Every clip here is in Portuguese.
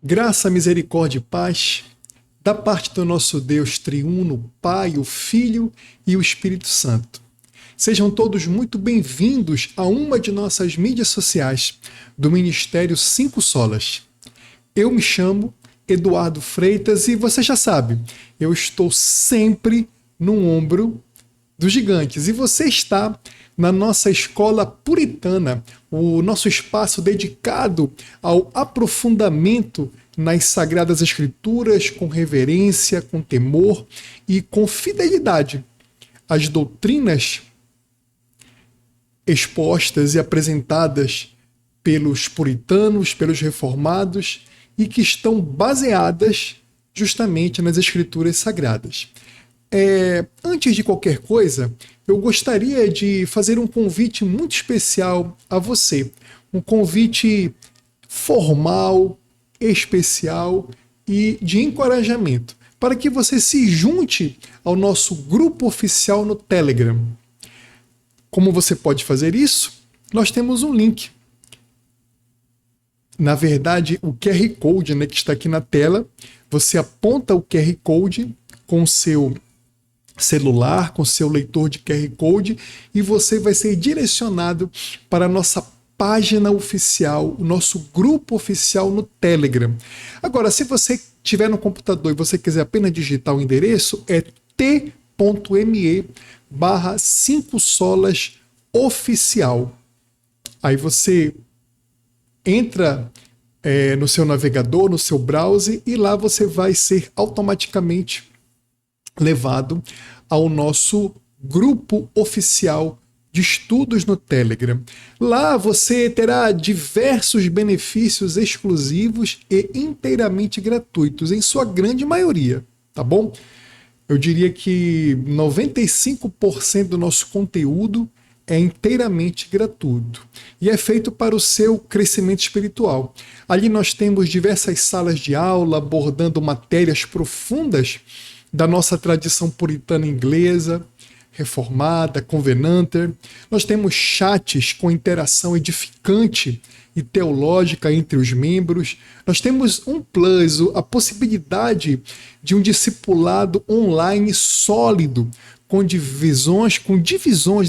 Graça, misericórdia e paz, da parte do nosso Deus triuno, Pai, o Filho e o Espírito Santo. Sejam todos muito bem-vindos a uma de nossas mídias sociais do Ministério Cinco Solas. Eu me chamo Eduardo Freitas e você já sabe, eu estou sempre no ombro dos gigantes e você está na nossa escola puritana, o nosso espaço dedicado ao aprofundamento nas Sagradas Escrituras, com reverência, com temor e com fidelidade às doutrinas expostas e apresentadas pelos puritanos, pelos reformados e que estão baseadas justamente nas Escrituras Sagradas. Antes de qualquer coisa, eu gostaria de fazer um convite muito especial a você. Um convite formal, especial e de encorajamento, para que você se junte ao nosso grupo oficial no Telegram. Como você pode fazer isso? Nós temos um link. Na verdade, o QR Code, que está aqui na tela, você aponta o QR Code com o seu celular, com seu leitor de QR Code, e você vai ser direcionado para a nossa página oficial, o nosso grupo oficial no Telegram. Agora, se você estiver no computador e você quiser apenas digitar o endereço, é t.me/5solasoficial. Aí você entra no seu navegador, no seu browser, e lá você vai ser automaticamente levado ao nosso grupo oficial de estudos no Telegram. Lá você terá diversos benefícios exclusivos e inteiramente gratuitos, em sua grande maioria, tá bom? Eu diria que 95% do nosso conteúdo é inteiramente gratuito e é feito para o seu crescimento espiritual. Ali nós temos diversas salas de aula abordando matérias profundas da nossa tradição puritana inglesa, reformada, covenanter. Nós temos chats com interação edificante e teológica entre os membros. Nós temos um plus, a possibilidade de um discipulado online sólido, com divisões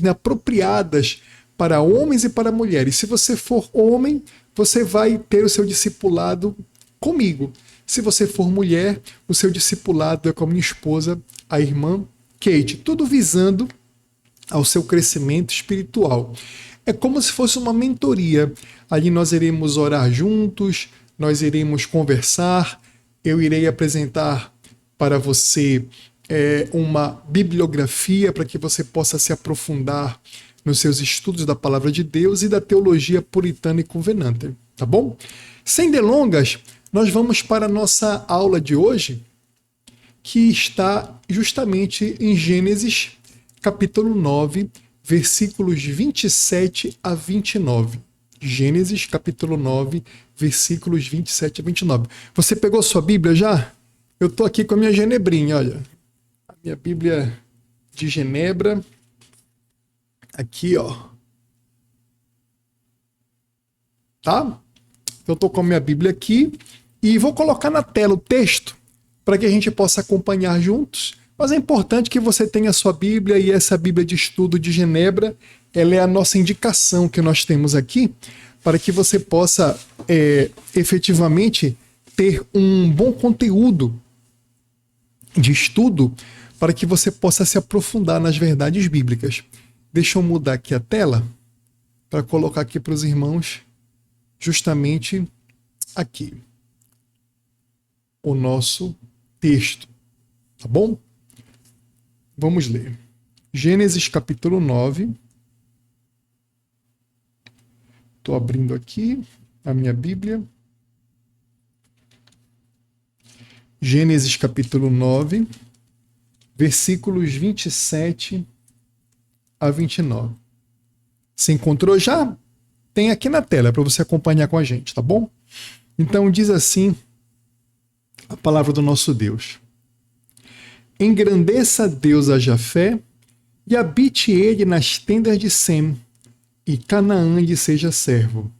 apropriadas para homens e para mulheres. Se você for homem, você vai ter o seu discipulado comigo. Se você for mulher, o seu discipulado é com a minha esposa, a irmã Kate, tudo visando ao seu crescimento espiritual. É como se fosse uma mentoria. Ali nós iremos orar juntos, nós iremos conversar, eu irei apresentar para você uma bibliografia para que você possa se aprofundar nos seus estudos da Palavra de Deus e da teologia puritana e covenanter, tá bom? Sem delongas, nós vamos para a nossa aula de hoje, que está justamente em Gênesis, capítulo 9, versículos 27 a 29. Gênesis, capítulo 9, versículos 27 a 29. Você pegou sua Bíblia já? Eu estou aqui com a minha genebrinha, olha. A minha Bíblia de Genebra. Aqui, ó. Tá? Eu estou com a minha Bíblia aqui e vou colocar na tela o texto para que a gente possa acompanhar juntos. Mas é importante que você tenha a sua Bíblia, e essa Bíblia de estudo de Genebra, ela é a nossa indicação que nós temos aqui para que você possa efetivamente ter um bom conteúdo de estudo para que você possa se aprofundar nas verdades bíblicas. Deixa eu mudar aqui a tela para colocar aqui para os irmãos justamente aqui o nosso texto, tá bom? Vamos ler. Gênesis capítulo 9. Estou abrindo aqui a minha Bíblia. Gênesis capítulo 9, versículos 27 a 29. Você encontrou já? Tem aqui na tela para você acompanhar com a gente, tá bom? Então diz assim a palavra do nosso Deus. Engrandeça Deus a Jafé e habite ele nas tendas de Sem, e Canaã lhe seja servo.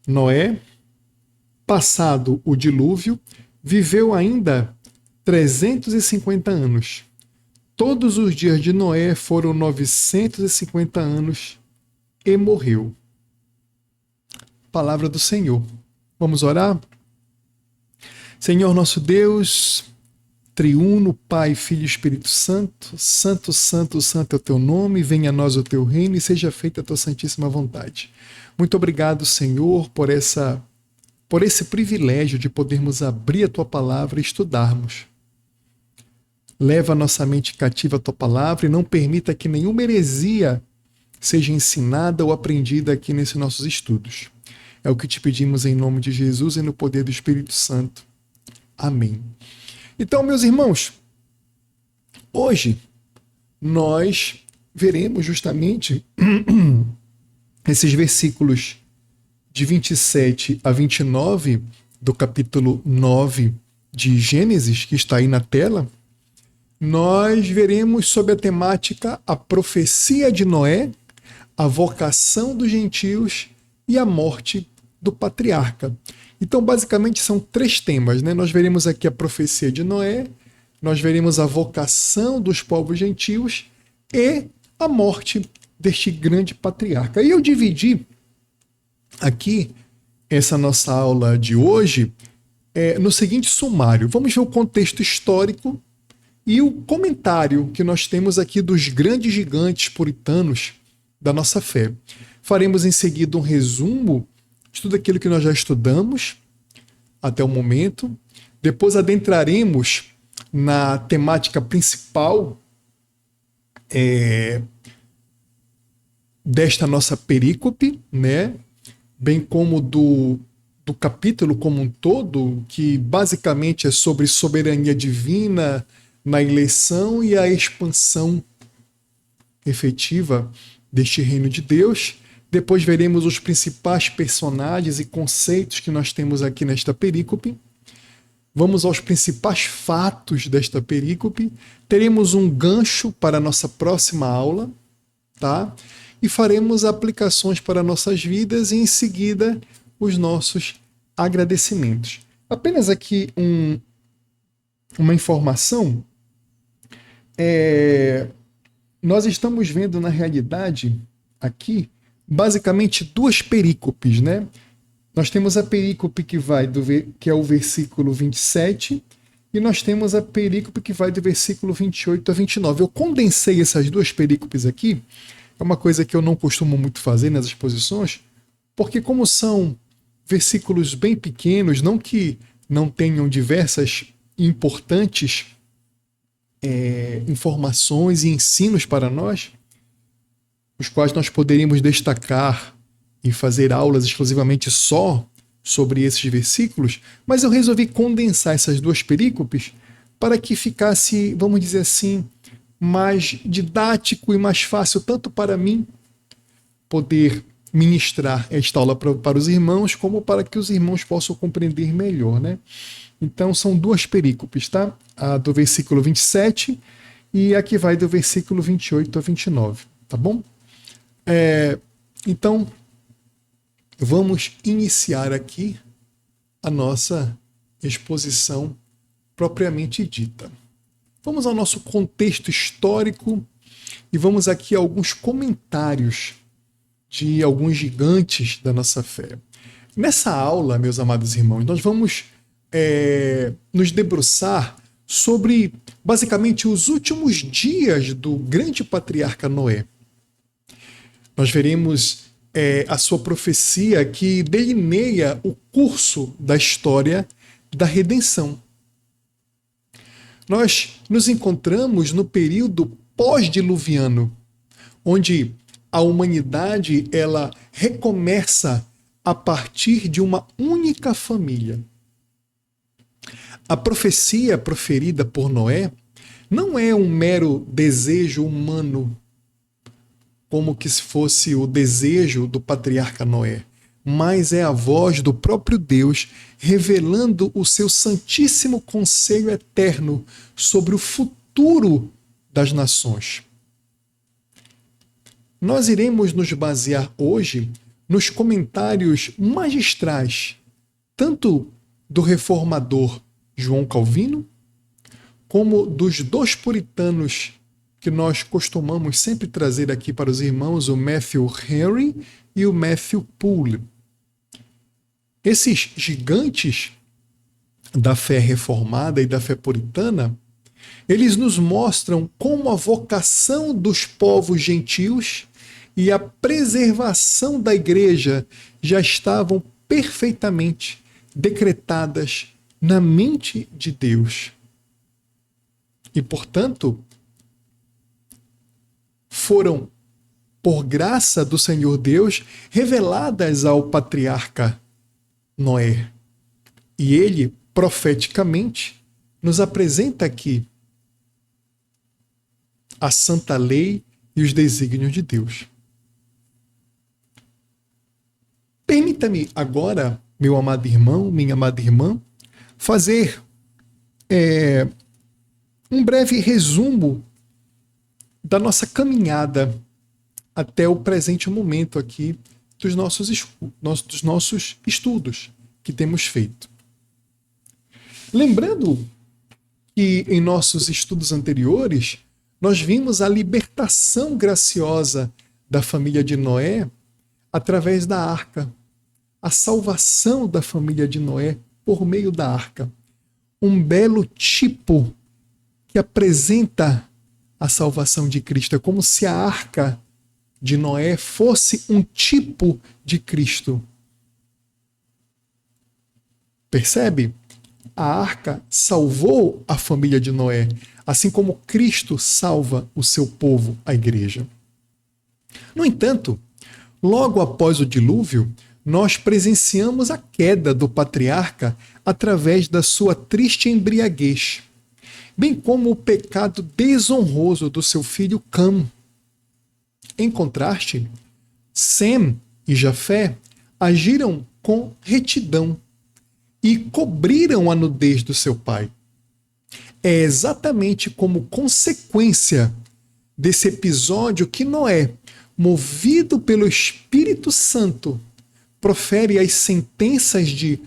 Noé, passado o dilúvio, viveu ainda 350 anos. Todos os dias de Noé foram 950 anos e morreu. Palavra do Senhor. Vamos orar? Senhor nosso Deus, triuno, Pai, Filho e Espírito Santo, Santo, Santo, Santo é o teu nome, venha a nós o teu reino e seja feita a tua santíssima vontade. Muito obrigado, Senhor, por esse privilégio de podermos abrir a tua palavra e estudarmos. Leva a nossa mente cativa à tua palavra e não permita que nenhuma heresia seja ensinada ou aprendida aqui nesses nossos estudos. É o que te pedimos em nome de Jesus e no poder do Espírito Santo. Amém. Então, meus irmãos, hoje nós veremos justamente esses versículos de 27 a 29 do capítulo 9 de Gênesis, que está aí na tela. Nós veremos sobre a temática a profecia de Noé, a vocação dos gentios e a morte do patriarca. Então, basicamente, são 3 temas, né? Nós veremos aqui a profecia de Noé, nós veremos a vocação dos povos gentios e a morte deste grande patriarca. E eu dividi aqui essa nossa aula de hoje no seguinte sumário. Vamos ver o contexto histórico e o comentário que nós temos aqui dos grandes gigantes puritanos da nossa fé. Faremos em seguida um resumo de tudo aquilo que nós já estudamos até o momento. Depois adentraremos na temática principal desta nossa perícope, né? Bem como do capítulo como um todo, que basicamente é sobre soberania divina na eleição e a expansão efetiva deste reino de Deus. Depois veremos os principais personagens e conceitos que nós temos aqui nesta perícope. Vamos aos principais fatos desta perícope. Teremos um gancho para a nossa próxima aula, tá? E faremos aplicações para nossas vidas e em seguida os nossos agradecimentos. Apenas aqui uma informação. Nós estamos vendo na realidade aqui basicamente 2 perícopes, né? Nós temos a perícope que é o versículo 27 e nós temos a perícope que vai do versículo 28 a 29. Eu condensei essas 2 perícopes aqui, é uma coisa que eu não costumo muito fazer nas exposições, porque como são versículos bem pequenos, não que não tenham diversas importantes informações e ensinos para nós, os quais nós poderíamos destacar e fazer aulas exclusivamente só sobre esses versículos, mas eu resolvi condensar essas 2 perícopes para que ficasse, vamos dizer assim, mais didático e mais fácil, tanto para mim poder ministrar esta aula para os irmãos, como para que os irmãos possam compreender melhor, né? Então são 2 perícopes, tá? A do versículo 27 e a que vai do versículo 28 a 29, tá bom? Então, vamos iniciar aqui a nossa exposição propriamente dita. Vamos ao nosso contexto histórico e vamos aqui a alguns comentários de alguns gigantes da nossa fé. Nessa aula, meus amados irmãos, nós vamos nos debruçar sobre, basicamente, os últimos dias do grande patriarca Noé. Nós veremos a sua profecia que delineia o curso da história da redenção. Nós nos encontramos no período pós-diluviano, onde a humanidade ela recomeça a partir de uma única família. A profecia proferida por Noé não é um mero desejo humano, como que se fosse o desejo do patriarca Noé, mas é a voz do próprio Deus revelando o seu santíssimo conselho eterno sobre o futuro das nações. Nós iremos nos basear hoje nos comentários magistrais, tanto do reformador João Calvino, como dos dois puritanos que nós costumamos sempre trazer aqui para os irmãos, o Matthew Henry e o Matthew Poole. Esses gigantes da fé reformada e da fé puritana, eles nos mostram como a vocação dos povos gentios e a preservação da igreja já estavam perfeitamente decretadas na mente de Deus. E, portanto, foram, por graça do Senhor Deus, reveladas ao patriarca Noé. E ele, profeticamente, nos apresenta aqui a santa lei e os desígnios de Deus. Permita-me agora, meu amado irmão, minha amada irmã, fazer um breve resumo da nossa caminhada até o presente momento aqui dos nossos estudos que temos feito. Lembrando que em nossos estudos anteriores nós vimos a libertação graciosa da família de Noé através da arca, a salvação da família de Noé por meio da arca. Um belo tipo que apresenta a salvação de Cristo. É como se a arca de Noé fosse um tipo de Cristo. Percebe? A arca salvou a família de Noé, assim como Cristo salva o seu povo, a igreja. No entanto, logo após o dilúvio, nós presenciamos a queda do patriarca através da sua triste embriaguez, bem como o pecado desonroso do seu filho Cam. Em contraste, Sem e Jafé agiram com retidão e cobriram a nudez do seu pai. É exatamente como consequência desse episódio que Noé, movido pelo Espírito Santo, profere as sentenças de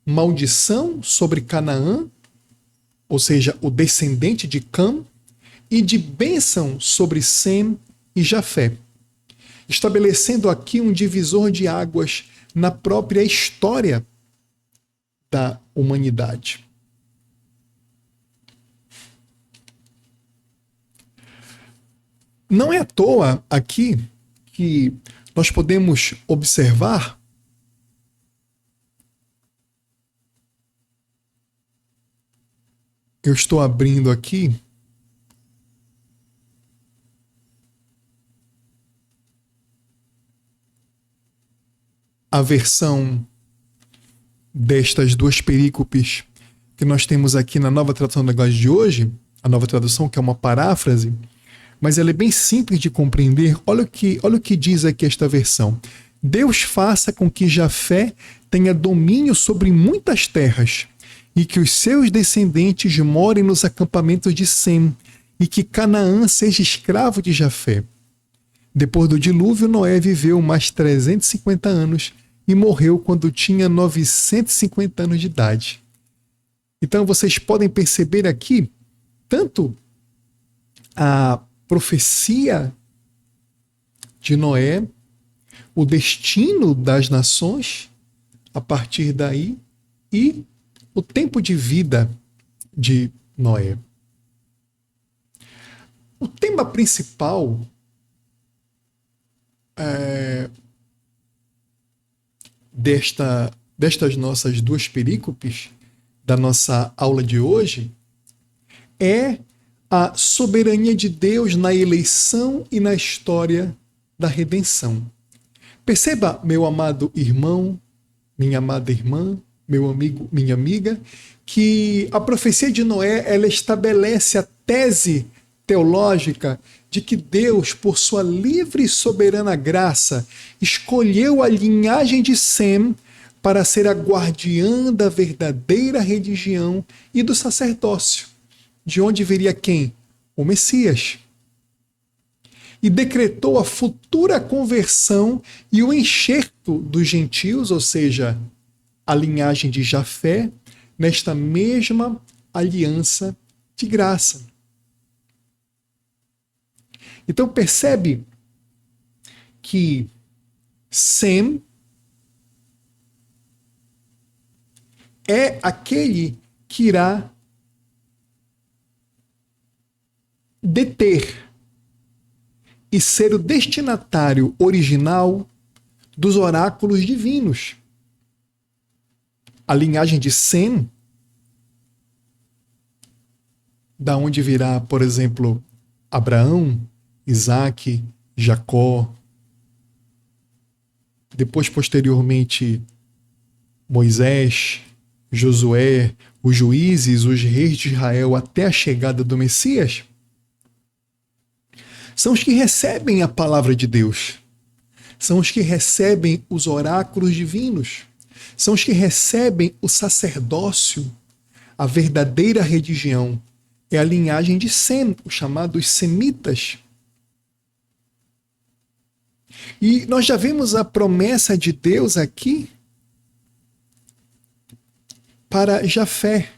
maldição sobre Canaã, ou seja, o descendente de Cam, e de bênção sobre Sem e Jafé, estabelecendo aqui um divisor de águas na própria história da humanidade. Não é à toa aqui que nós podemos observar eu estou abrindo aqui a versão destas duas perícopes que nós temos aqui na Nova Tradução da Linguagem de hoje, a Nova Tradução, que é uma paráfrase, mas ela é bem simples de compreender. Olha o que diz aqui esta versão. Deus faça com que Jafé tenha domínio sobre muitas terras, e que os seus descendentes morem nos acampamentos de Sem, e que Canaã seja escravo de Jafé. Depois do dilúvio, Noé viveu mais 350 anos e morreu quando tinha 950 anos de idade. Então vocês podem perceber aqui tanto a profecia de Noé, o destino das nações a partir daí e o tempo de vida de Noé. O tema principal destas nossas duas perícopes da nossa aula de hoje é a soberania de Deus na eleição e na história da redenção. Perceba, meu amado irmão, minha amada irmã, meu amigo, minha amiga, que a profecia de Noé ela estabelece a tese teológica de que Deus, por sua livre e soberana graça, escolheu a linhagem de Sem para ser a guardiã da verdadeira religião e do sacerdócio, de onde viria quem? O Messias. e decretou a futura conversão e o enxerto dos gentios, ou seja, a linhagem de Jafé, nesta mesma aliança de graça. Então percebe que Sem é aquele que irá deter e ser o destinatário original dos oráculos divinos. A linhagem de Sem, da onde virá, por exemplo, Abraão, Isaac, Jacó, depois, posteriormente, Moisés, Josué, os juízes, os reis de Israel, até a chegada do Messias, são os que recebem a palavra de Deus, são os que recebem os oráculos divinos, são os que recebem o sacerdócio, a verdadeira religião. É a linhagem de Sem, os chamados semitas. E nós já vimos a promessa de Deus aqui para Jafé.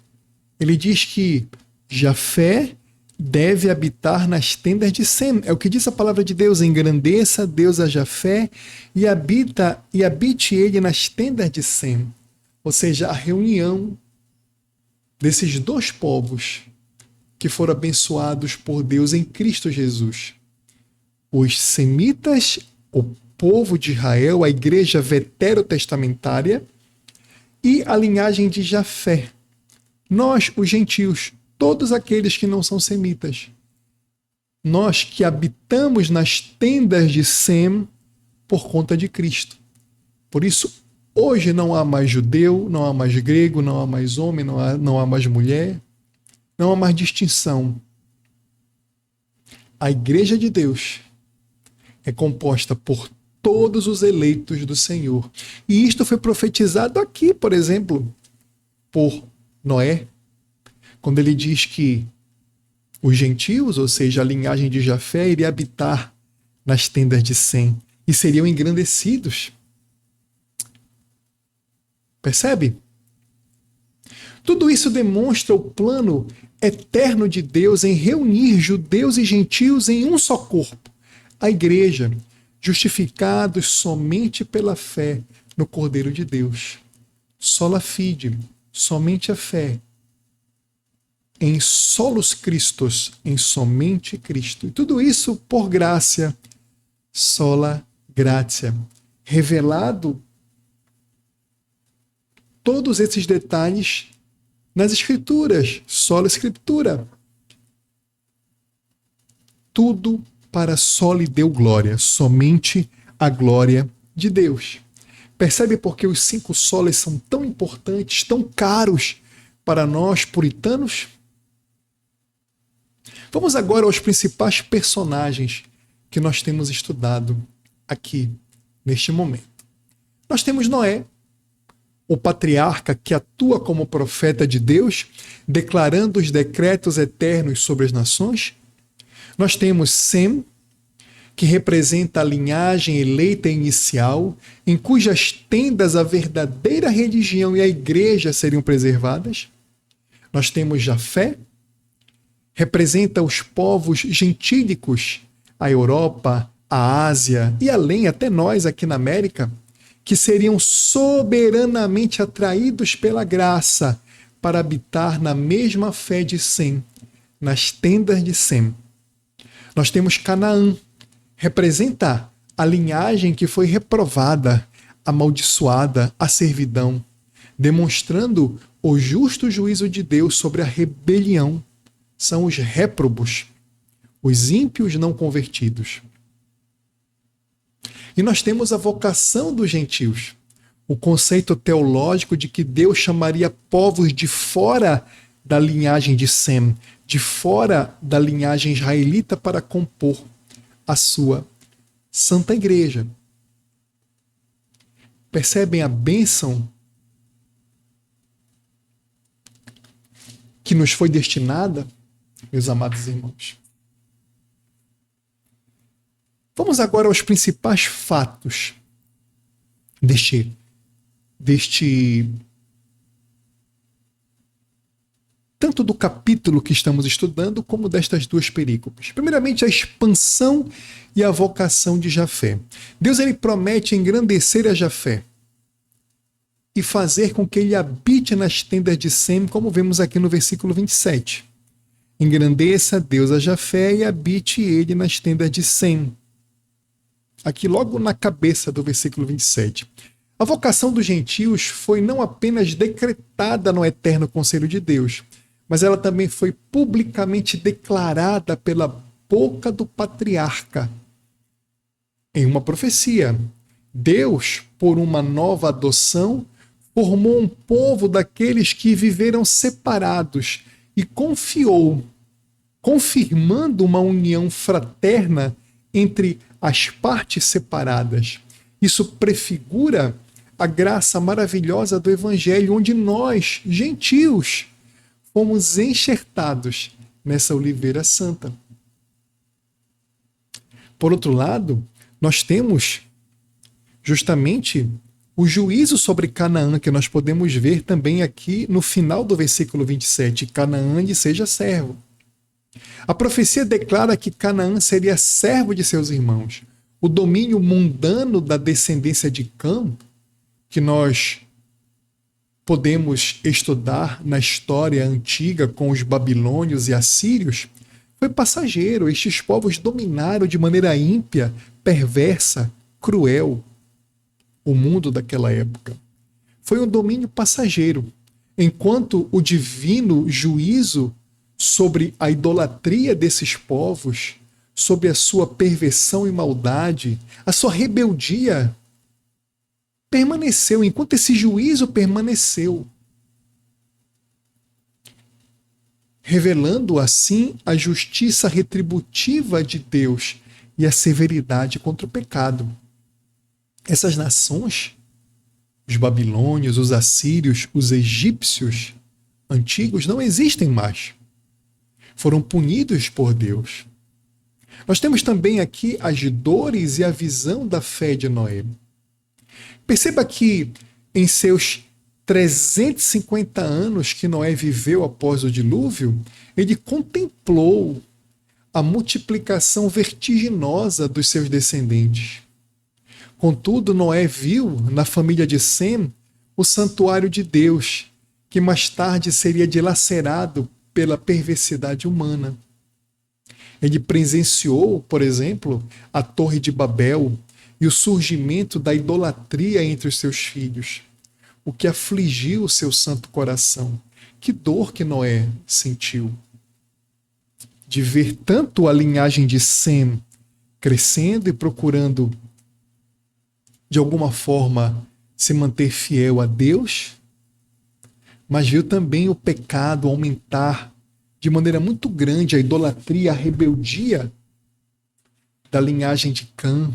Ele diz que Jafé deve habitar nas tendas de Sem. É o que diz a palavra de Deus: engrandeça Deus a Jafé e habite ele nas tendas de Sem. Ou seja, a reunião desses dois povos que foram abençoados por Deus em Cristo Jesus. Os semitas, o povo de Israel, a igreja veterotestamentária, e a linhagem de Jafé. Nós, os gentios, todos aqueles que não são semitas. Nós que habitamos nas tendas de Sem por conta de Cristo. Por isso, hoje não há mais judeu, não há mais grego, não há mais homem, não há mais mulher, não há mais distinção. A igreja de Deus é composta por todos os eleitos do Senhor. E isto foi profetizado aqui, por exemplo, por Noé, quando ele diz que os gentios, ou seja, a linhagem de Jafé, iria habitar nas tendas de Sem e seriam engrandecidos. Percebe? Tudo isso demonstra o plano eterno de Deus em reunir judeus e gentios em um só corpo, a igreja, justificados somente pela fé no Cordeiro de Deus. Sola fide, somente a fé. Em solos Christos, em somente Cristo. E tudo isso por graça, sola gratia. Revelado todos esses detalhes nas Escrituras, sola Escritura. Tudo para só lhe deu glória, somente a glória de Deus. Percebe por que os 5 solas são tão importantes, tão caros para nós puritanos? Vamos agora aos principais personagens que nós temos estudado aqui, neste momento. Nós temos Noé, o patriarca que atua como profeta de Deus, declarando os decretos eternos sobre as nações. Nós temos Sem, que representa a linhagem eleita inicial, em cujas tendas a verdadeira religião e a igreja seriam preservadas. Nós temos Jafé, representa os povos gentílicos, a Europa, a Ásia e além, até nós aqui na América, que seriam soberanamente atraídos pela graça para habitar na mesma fé de Sem, nas tendas de Sem. Nós temos Canaã, representa a linhagem que foi reprovada, amaldiçoada, a servidão, demonstrando o justo juízo de Deus sobre a rebelião. São os réprobos, os ímpios não convertidos. E nós temos a vocação dos gentios, o conceito teológico de que Deus chamaria povos de fora da linhagem de Sem, de fora da linhagem israelita para compor a sua Santa Igreja. Percebem a bênção que nos foi destinada, meus amados irmãos? Vamos agora aos principais fatos deste tanto do capítulo que estamos estudando, como destas duas perícopes. Primeiramente, a expansão e a vocação de Jafé. Deus ele promete engrandecer a Jafé e fazer com que ele habite nas tendas de Sem, como vemos aqui no versículo 27. Engrandeça Deus a Jafé e habite ele nas tendas de Sem. Aqui logo na cabeça do versículo 27. A vocação dos gentios foi não apenas decretada no eterno conselho de Deus, mas ela também foi publicamente declarada pela boca do patriarca em uma profecia. Deus, por uma nova adoção, formou um povo daqueles que viveram separados e confiou, confirmando uma união fraterna entre as partes separadas. Isso prefigura a graça maravilhosa do Evangelho, onde nós, gentios, fomos enxertados nessa oliveira santa. Por outro lado, nós temos justamente o juízo sobre Canaã, que nós podemos ver também aqui no final do versículo 27. Canaã lhe seja servo. A profecia declara que Canaã seria servo de seus irmãos. O domínio mundano da descendência de Cã, que nós podemos estudar na história antiga com os babilônios e assírios, foi passageiro. Estes povos dominaram de maneira ímpia, perversa, cruel o mundo daquela época. Foi um domínio passageiro, enquanto o divino juízo sobre a idolatria desses povos, sobre a sua perversão e maldade, a sua rebeldia, permaneceu, enquanto esse juízo permaneceu, revelando assim a justiça retributiva de Deus e a severidade contra o pecado. Essas nações, os babilônios, os assírios, os egípcios antigos, não existem mais. Foram punidos por Deus. Nós temos também aqui as dores e a visão da fé de Noé. Perceba que em seus 350 anos que Noé viveu após o dilúvio, ele contemplou a multiplicação vertiginosa dos seus descendentes. Contudo, Noé viu na família de Sem o santuário de Deus, que mais tarde seria dilacerado pela perversidade humana. Ele presenciou, por exemplo, a Torre de Babel e o surgimento da idolatria entre os seus filhos, o que afligiu o seu santo coração. Que dor que Noé sentiu de ver tanto a linhagem de Sem crescendo e procurando, de alguma forma, se manter fiel a Deus, mas viu também o pecado aumentar de maneira muito grande, a idolatria, a rebeldia da linhagem de Cã.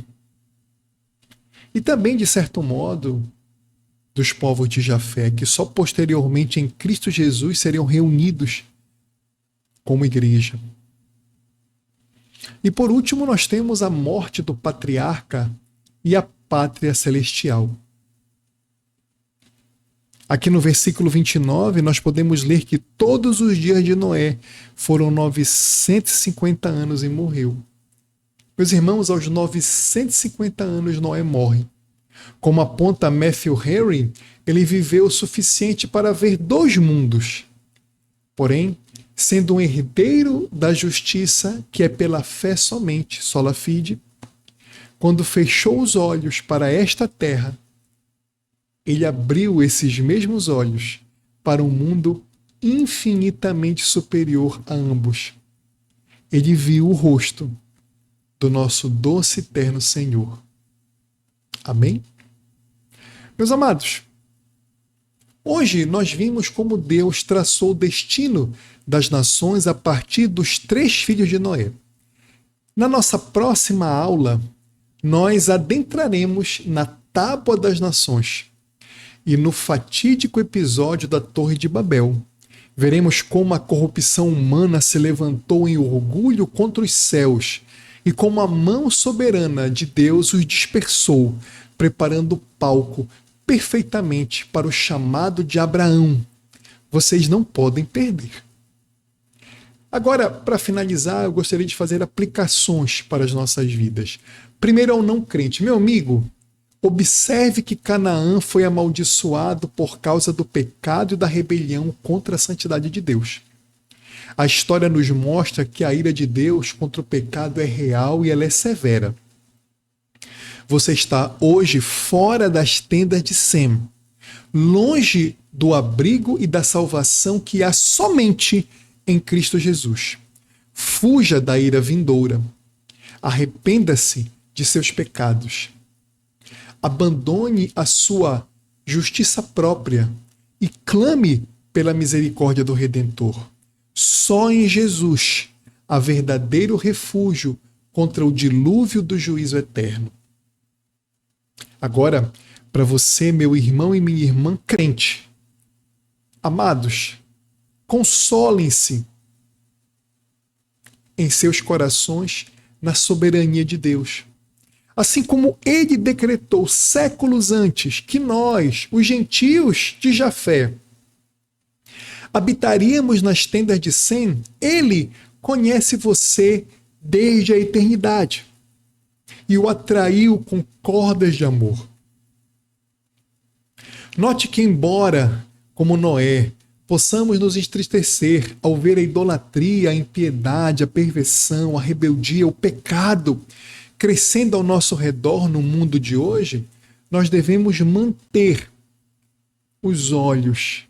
E também, de certo modo, dos povos de Jafé, que só posteriormente em Cristo Jesus seriam reunidos como igreja. E por último, nós temos a morte do patriarca e a pátria celestial. Aqui no versículo 29, nós podemos ler que todos os dias de Noé foram 950 anos e morreu. Meus irmãos, aos 950 anos Noé morre. Como aponta Matthew Henry, ele viveu o suficiente para ver 2 mundos. Porém, sendo um herdeiro da justiça, que é pela fé somente, sola fide, quando fechou os olhos para esta terra, ele abriu esses mesmos olhos para um mundo infinitamente superior a ambos. Ele viu o rosto do nosso doce e eterno Senhor. Amém? Meus amados, hoje nós vimos como Deus traçou o destino das nações a partir dos 3 filhos de Noé. Na nossa próxima aula, nós adentraremos na Tábua das Nações e no fatídico episódio da Torre de Babel. Veremos como a corrupção humana se levantou em orgulho contra os céus, e como a mão soberana de Deus os dispersou, preparando o palco perfeitamente para o chamado de Abraão. Vocês não podem perder. Agora, para finalizar, eu gostaria de fazer aplicações para as nossas vidas. Primeiro, ao não crente. Meu amigo, observe que Canaã foi amaldiçoado por causa do pecado e da rebelião contra a santidade de Deus. A história nos mostra que a ira de Deus contra o pecado é real e ela é severa. Você está hoje fora das tendas de Sem, longe do abrigo e da salvação que há somente em Cristo Jesus. Fuja da ira vindoura. Arrependa-se de seus pecados. Abandone a sua justiça própria e clame pela misericórdia do Redentor. Só em Jesus há verdadeiro refúgio contra o dilúvio do juízo eterno. Agora, para você, meu irmão e minha irmã crente, amados, consolem-se em seus corações na soberania de Deus. Assim como ele decretou séculos antes que nós, os gentios de Jafé, habitaríamos nas tendas de Sem, ele conhece você desde a eternidade e o atraiu com cordas de amor. Note que, embora, como Noé, possamos nos entristecer ao ver a idolatria, a impiedade, a perversão, a rebeldia, o pecado crescendo ao nosso redor no mundo de hoje, nós devemos manter os olhos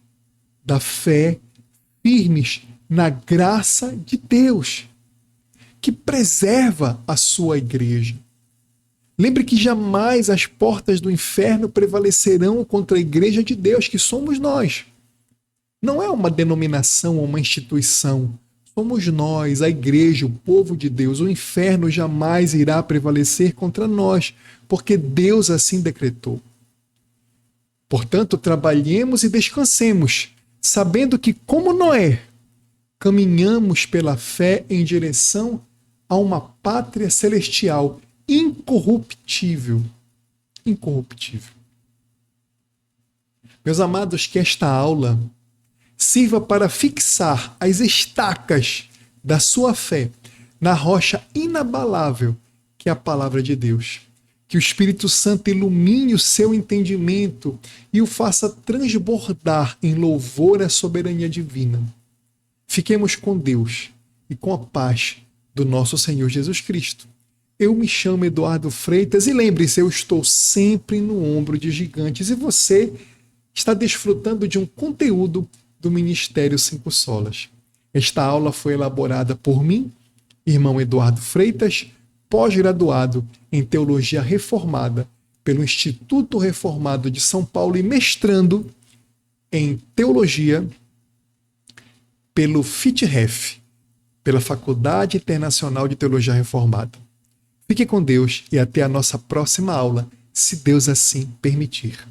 da fé firmes na graça de Deus, que preserva a sua igreja. Lembre que jamais as portas do inferno prevalecerão contra a igreja de Deus, que somos nós. Não é uma denominação ou uma instituição. Somos nós, a igreja, o povo de Deus. O inferno jamais irá prevalecer contra nós, porque Deus assim decretou. Portanto, trabalhemos e descansemos, sabendo que, como Noé, caminhamos pela fé em direção a uma pátria celestial incorruptível. Incorruptível. Meus amados, que esta aula sirva para fixar as estacas da sua fé na rocha inabalável que é a palavra de Deus. Que o Espírito Santo ilumine o seu entendimento e o faça transbordar em louvor à soberania divina. Fiquemos com Deus e com a paz do nosso Senhor Jesus Cristo. Eu me chamo Eduardo Freitas e lembre-se, eu estou sempre no ombro de gigantes e você está desfrutando de um conteúdo do Ministério Cinco Solas. Esta aula foi elaborada por mim, irmão Eduardo Freitas, pós-graduado em Teologia Reformada pelo Instituto Reformado de São Paulo e mestrando em Teologia pelo FITREF, pela Faculdade Internacional de Teologia Reformada. Fique com Deus e até a nossa próxima aula, se Deus assim permitir.